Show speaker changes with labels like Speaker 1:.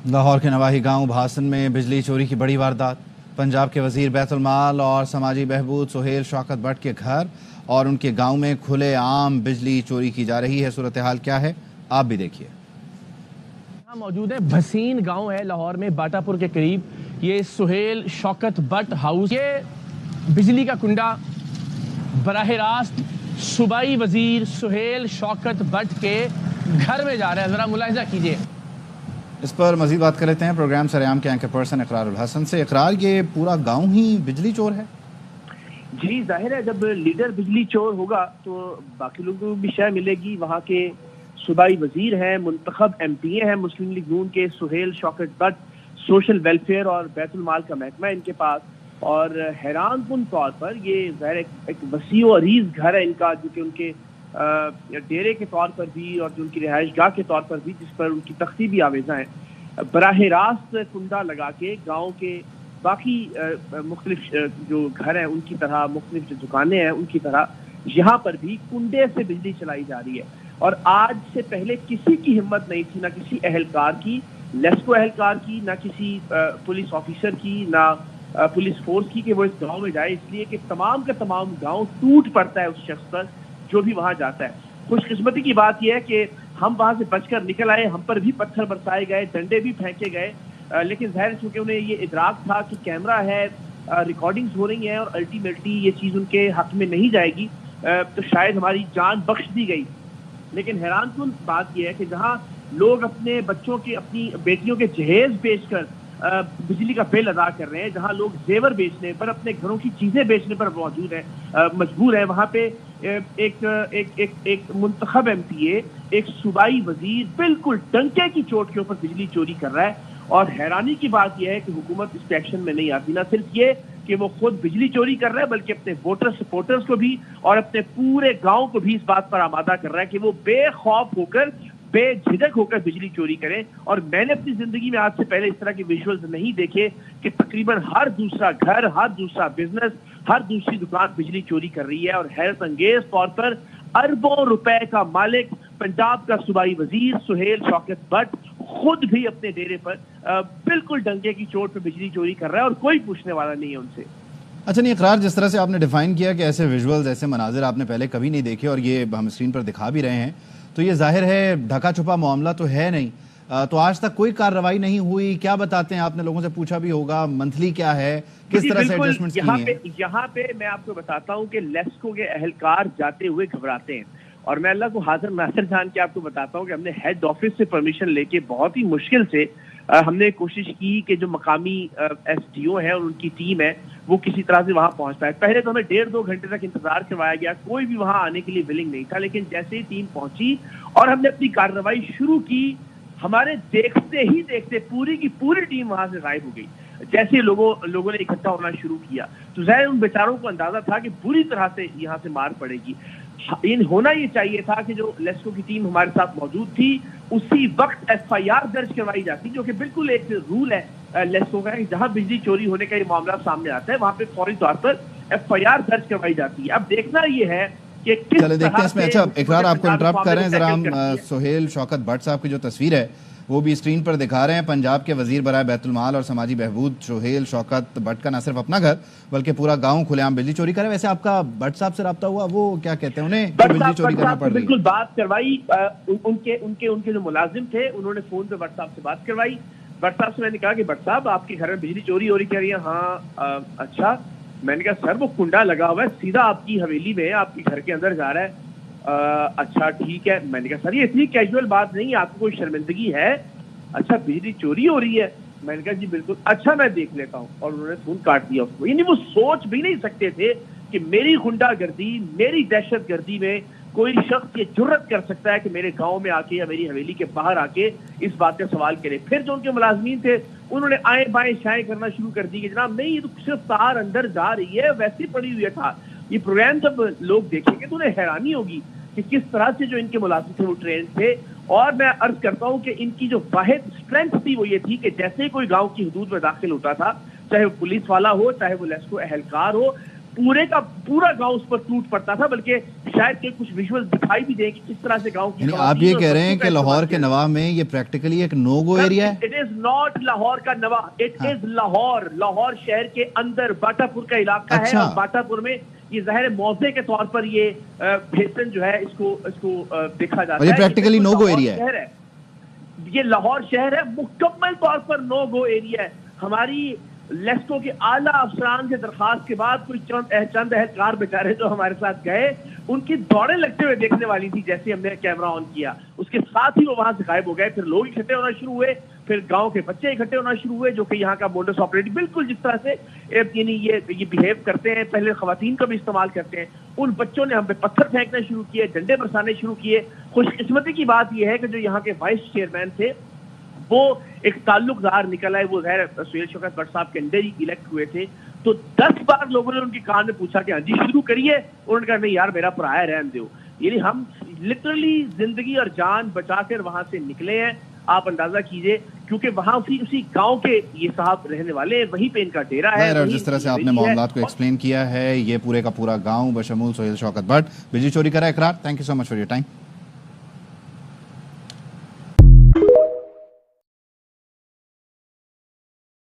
Speaker 1: लाहौर के नवाही गांव भासन में बिजली चोरी की बड़ी वारदात। पंजाब के वजीर बैतुल माल और समाजी बहबूद सुहेल शौकत भट्ट के घर और उनके गांव में खुले आम बिजली चोरी की जा रही है। सूरत हाल क्या है आप भी देखिए।
Speaker 2: यहाँ मौजूद है भसीन गांव है लाहौर में बाटापुर के करीब। ये सुहेल शौकत भट्ट हाउस, ये बिजली का कुंडा बराह रास्त सूबाई वजीर सुहेल शौकत भट्ट के घर में जा रहा है। जरा मुलाहिजा कीजिए।
Speaker 1: इस पर मजीद बात कर लेते हैं प्रोग्राम सरेआम के एंकर पर्सन इकरारुल हसन से। इकरार, ये पूरा गांव ही बिजली चोर है?
Speaker 3: जी जाहिर है, जब लीडर बिजली चोर होगा तो बाकी लोगों को भी शय मिलेगी। वहाँ के सूबाई वजीर हैं, मुंतखब एमपीए हैं मुस्लिम लीग नून के सुहेल शौकत भट्ट, सोशल वेलफेयर और बैतुल माल का महकमा इनके पास। और हैरान कुन तौर पर ये ज़ाहिर एक वसी और अरीज घर है इनका, जो कि उनके डेरे के तौर पर भी और जो उनकी रिहाइश गाह के तौर पर भी, जिस पर उनकी तख्ती भी आवेजा है। बराह रास्त कुंडा लगा के गाँव के बाकी मुख्तलिफ जो घर हैं उनकी तरह, मुख्तलिफ जो दुकानें हैं उनकी तरह, यहाँ पर भी कुंडे से बिजली चलाई जा रही है। और आज से पहले किसी की हिम्मत नहीं थी, ना किसी अहलकार की, लेस्को अहलकार की, ना किसी पुलिस ऑफिसर की, ना पुलिस फोर्स की, कि वो इस गांव में जाए, इसलिए कि तमाम का तमाम गांव टूट पड़ता है उस शख्स पर जो भी वहां जाता है। खुशकिस्मती की बात यह है कि हम वहां से बचकर निकल आए, हम पर भी पत्थर बरसाए गए, डंडे भी फेंके गए, लेकिन ज़ाहिर चूंकि उन्हें ये इदराक था कि कैमरा है, रिकॉर्डिंग्स हो रही हैं और अल्टीमेटली ये चीज़ उनके हक में नहीं जाएगी, तो शायद हमारी जान बख्श दी गई। लेकिन हैरानकुन बात यह है कि जहां लोग अपने बच्चों के, अपनी बेटियों के जहेज बेचकर बिजली का बिल अदा कर रहे हैं, जहां लोग जेवर बेचने पर, अपने घरों की चीजें बेचने पर मौजूद है, मजबूर है, वहां पे एक मुंतखब एमपीए, एक सूबाई वजीर बिल्कुल डंके की चोट के ऊपर बिजली चोरी कर रहा है। और हैरानी की बात यह है कि हुकूमत इस पे एक्शन में नहीं आती। ना सिर्फ ये कि वो खुद बिजली चोरी कर रहा है, बल्कि अपने वोटर सपोर्टर्स को भी और अपने पूरे गांव को भी इस बात पर आमादा कर रहा है कि वो बेखौफ होकर, बेझिझक होकर बिजली चोरी करें। और मैंने अपनी जिंदगी में आज से पहले इस तरह के विजुअल्स नहीं देखे कि तकरीबन हर दूसरा घर, हर दूसरा बिजनेस, हर दूसरी दुकान बिजली चोरी कर रही है। और हैरत अंगेज तौर पर अरबों रुपए का मालिक पंजाब का सूबाई वजीर सुहेल शौकत भट्ट खुद भी अपने डेरे पर बिल्कुल डंके की चोट पर बिजली चोरी कर रहा है और कोई पूछने वाला नहीं है उनसे।
Speaker 1: अच्छा, नहीं इकरार, जिस तरह से आपने डिफाइन किया कि ऐसे विजुअल्स, ऐसे मनाजिर आपने पहले कभी नहीं देखे और ये हम स्क्रीन पर दिखा भी रहे हैं, तो ये जाहिर है ढका छुपा मामला तो है नहीं। तो आज तक कोई कार्रवाई नहीं हुई, क्या बताते हैं? आपने लोगों से पूछा भी होगा मंथली क्या है, किस तरह से एडजस्टमेंट्स किए हैं?
Speaker 3: यहाँ पे मैं आपको बताता हूँ कि लेस्को के अहलकार जाते हुए घबराते हैं। और मैं अल्लाह को हाजिर नासिर जान के आपको बताता हूँ कि हमने हेड ऑफिस से परमिशन लेके बहुत ही मुश्किल से हमने कोशिश की कि जो मकामी एसडीओ है और उनकी टीम है वो किसी तरह से वहां पहुंच पाए। पहले तो हमें 1.5-2 घंटे तक इंतजार करवाया गया, कोई भी वहां आने के लिए विलिंग नहीं था। लेकिन जैसे ही टीम पहुंची और हमने अपनी कार्रवाई शुरू की, हमारे देखते ही देखते पूरी की पूरी टीम वहां से गायब हो गई। जैसे लोगों ने इकट्ठा होना शुरू किया तो ज़ाहिर उन बेचारों को अंदाजा था कि बुरी तरह से यहाँ से मार पड़ेगी। होना ये चाहिए था कि जो लेस्को की टीम हमारे साथ मौजूद थी उसी वक्त एफआईआर दर्ज करवाई जाती, जो कि बिल्कुल एक रूल है लेस्को का कि जहां बिजली चोरी होने का ये मामला सामने आता है वहां पे फौरी तौर पर एफआईआर दर्ज करवाई जाती है। अब देखना ये है कि किस
Speaker 1: चले देखते हैं इसमें। अच्छा इकरार, आपको इंटरप्ट कर रहे हैं जरा, हम सुहेल शौकत भट्ट साहब की जो तस्वीर है वो भी स्क्रीन पर दिखा रहे हैं। पंजाब के वजीर बराए बैतुल माल और समाजी बहबूद सुहेल शौकत भट्ट का न सिर्फ अपना घर बल्कि पूरा गांव खुलेआम बिजली चोरी करे। वैसे आपका भट्ट साहब से रब्ता हुआ, वो क्या कहते हैं, उन्हें बिजली चोरी करना पड़ रही है?
Speaker 3: बिल्कुल बात करवाई, उनके जो मुलाजिम थे उन्होंने फोन पे भट्ट साहब से बात करवाई। भट्ट साहब से मैंने कहा कि भट्ट साहब आपके घर में बिजली चोरी हो रही, कह रही है हाँ। अच्छा, मैंने कहा सर वो कुंडा लगा हुआ है सीधा आपकी हवेली में, आपके घर के अंदर जा रहा है। अच्छा ठीक है। मैंने कहा सर ये इतनी कैजुअल बात नहीं है, आपको कोई शर्मिंदगी है? अच्छा बिजली चोरी हो रही है। मैंने कहा जी बिल्कुल। अच्छा मैं देख लेता हूँ। और उन्होंने फोन काट दिया उसको। यानी वो सोच भी नहीं सकते थे कि मेरी गुंडागर्दी, मेरी दहशत गर्दी में कोई शख्स ये जुर्रत कर सकता है कि मेरे गांव में आके या मेरी हवेली के बाहर आके इस बात का सवाल करे। फिर जो उनके मुलाजमीन थे उन्होंने आए बाएं शाएं करना शुरू कर दी कि जनाब नहीं, ये तो सिर्फ तार अंदर जा रही है, वैसे पड़ी हुई है तार। ये प्रोग्राम जब लोग देखेंगे तो उन्हें हैरानी होगी कि किस तरह से जो इनके मुलाजिम थे वो ट्रेन थे। और मैं अर्ज करता हूं कि इनकी जो वाहिद स्ट्रेंथ थी वो ये थी कि जैसे ही कोई गांव की हदूद में दाखिल होता था, चाहे वो पुलिस वाला हो, चाहे वो लेस्को अहलकार हो, पूरे का पूरा गांव उस पर टूट पड़ता था, बल्कि शायद के कुछ विजुअल्स दिखाई भी दें कि किस तरह से गांव की।
Speaker 1: आप ये कह रहे हैं कि लाहौर के नवा में ये प्रैक्टिकली एक नो गो एरिया है?
Speaker 3: इट इज नॉट लाहौर का नवा, इट इज लाहौर शहर के अंदर बाटापुर का इलाका है। और बाटापुर में ये ज़ाहिर मौजे के तौर पर ये भेसन जो है इसको देखा जाता है।
Speaker 1: ये प्रैक्टिकली नो गो एरिया है।
Speaker 3: ये लाहौर शहर है, मुकम्मल तौर पर नो गो एरिया है। हमारी लेस्को के आला अफसरान से दरखास्त के बाद कोई चंद एहलकार बेचारे जो हमारे साथ गए, उनकी दौड़ें लगते हुए देखने वाली थी जैसे हमने कैमरा ऑन किया। उसके साथ ही वो वहां से गायब हो गए। फिर लोग इकट्ठे होना शुरू हुए, फिर गांव के बच्चे इकट्ठे होना शुरू हुए, जो कि यहाँ का मोडस ऑपरेटिव बिल्कुल जिस तरह से यानी ये बिहेव करते हैं, पहले खवातीन का भी इस्तेमाल करते हैं। उन बच्चों ने हम पे पत्थर फेंकना शुरू किए, डंडे बरसाने शुरू किए। खुशकिस्मती की बात यह है कि जो यहाँ के वाइस चेयरमैन थे वो एक ताल्लुकदार निकल आए, वो सुहेल शौकत भट्ट साहब के अंदर ही इलेक्ट हुए थे। तो 10 बार लोगों ने उनके कान में पूछा कि हाँ जी शुरू करिए, उन्होंने कहा नहीं यार मेरा पराया रहने दो। यानी हम लिटरली जिंदगी और जान बचाकर वहां से निकले हैं। आप अंदाजा कीजिए, क्योंकि वहां उसी गांव के ये साहब रहने वाले, वहीं पे इनका डेरा है।
Speaker 1: और जिस तरह से आपने मामलात को एक्सप्लेन किया है, ये पूरे का पूरा गांव बशमूल सुहेल शौकत भट्ट बिजली चोरी का इकरार। Thank you so much for your time.